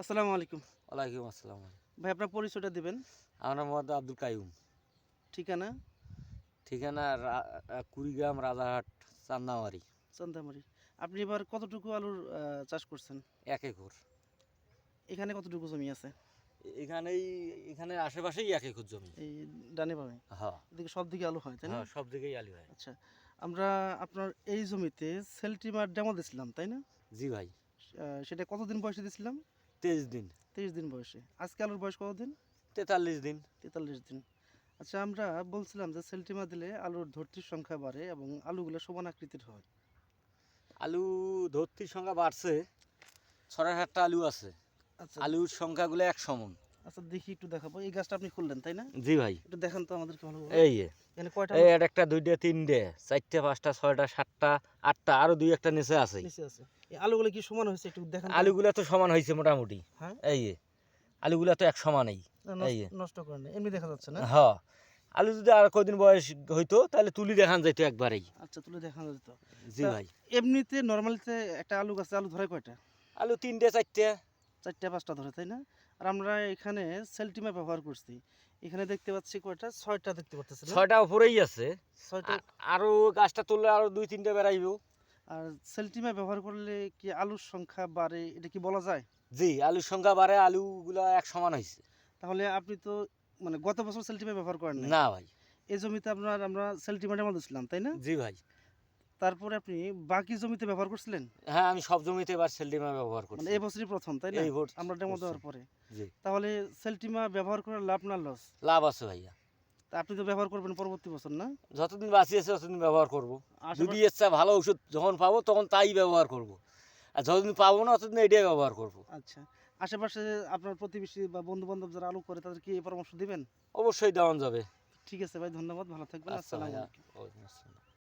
আসসালামু আলাইকুম। ওয়ালাইকুম আসসালাম। ভাই আপনার পরিচয়টা দিবেন? আমার নাম মোহাম্মদ আব্দুল কাইয়ুম। ঠিকানা? ঠিকানা কুড়িগ্রাম রাজারহাট চান্দামারি। চান্দামারি। আপনি এবার কতটুকু আলুর চাষ করছেন? ১ একর। এখানে কতটুকু জমি আছে? এখানেই এখানে আশেপাশেই ১ একর জমি। এই ডানে বামে? হ্যাঁ, এদিকে সব দিকে আলু হয়, তাই না? হ্যাঁ, সব দিকেই আলু হয়। আচ্ছা। আমরা আপনার এই জমিতে সেলটিমার ডেমো দিছিলাম, তাই না? জি ভাই, সেটা কতদিন বয়সে দিছিলাম? ২৩ দিন, 23 দিন বয়সে। আজকে আলুর বয়স কতদিন? ৪৩ দিন। 43 দিন। আচ্ছা, আমরা বলছিলাম যে সেলটিমা দিলে আলুর ধরতির সংখ্যা বাড়ে এবং আলুগুলো সমান আকৃতির হয়। আলু ধরতির সংখ্যা বাড়ছে, ৬-৭টা আলু আছে। আচ্ছা। আলুর সংখ্যাগুলো এক সমান। আচ্ছা, দেখি একটু দেখাবো। এই গাছটা আপনি খুললেন, তাই না? জি ভাই, একটু দেখান তো আমাদেরকে ভালোভাবে। এই যে, এখানে কয়টা এই আলু একটা, দুইটা, তিনটে, চারটে, পাঁচটা, ছয়টা, সাতটা, আটটা, আরো দুই একটা নিচে আছে। নিচে আছে? এই আলুগুলো কি সমান হয়েছে একটু দেখান তো। আলুগুলা তো সমান হয়েছে মোটামুটি। হ্যাঁ? এই যে, আলুগুলা তো এক সমানেই। না, এই যে, নষ্ট করেন না। এমনি দেখা যাচ্ছে না? হ্যাঁ, আলু যদি আর কদিন বয়স হইতো তাহলে তুলি দেখান যেত একবারেই। আচ্ছা, তুলে দেখানো যেত। জি তা ভাই, এমনিতে নরমালিতে একটা আলু গাছে আলু ধরে কয়টা? আলু তিনটে চারটে। ৪টা ৫টা ধরে, তাই না? আর আমরা এখানে সেলটিমা ব্যবহার করছি। এখানে দেখতে পাচ্ছি কয়টা? ৬টা দেখতে পাচ্তেছি না? ছয়টা উপরেই আছে। ৬টা। আরো গাছটা তুললে আরো দুই তিনটে বেড়াইব। আর সেলটিমা ব্যবহার করলে কি আলুর সংখ্যা বাড়ে, এটা কি বলা যায়? জি, আলুর সংখ্যা বাড়ে, আলুগুলা এক সমান হয়েছে। তাহলে আপনি তো মানে গত বছর সেলটিমা ব্যবহার করেন নাই। না ভাই। এই জমিতে আমরা সেলটিমাটার মধ্যে ছিলাম, তাই না? জি ভাই, তারপরে আপনি বাকি জমিতে ব্যবহার করছিলেন? হ্যাঁ, আমি সব জমিতে এবার সেলডিমা ব্যবহার মানে করছি। এই বছরই প্রথম, তাই না? এই ভোট আমরা ডেমো করছি। দেওয়ার পরে। জি, তাহলে সেলটিমা ব্যবহার করে লাভ না লস? লাভ আছে ভাইয়া। তা আপনি তো ব্যবহার করবেন পরবর্তী বছর, না? যতদিন বাঁচি আছে ততদিন ব্যবহার করব। যদি আশেপাশে। এর চেয়ে ভালো ওষুধ যখন পাবো তখন তাই ব্যবহার করব। আর যতদিন পাবো না ততদিন এটাই ব্যবহার করব। আচ্ছা। আশেপাশে আপনার প্রতিবেশী বা বন্ধু-বান্ধব যারা আলু করে তাদেরকে এই পরামর্শ দিবেন? অবশ্যই দেওয়া যাবে। ঠিক আছে ভাই, ধন্যবাদ। ভালো থাকবেন। আচ্ছা আসসালামু ভাইয়া, আলাইকুম। ওয়ালাইকুম আসসালাম।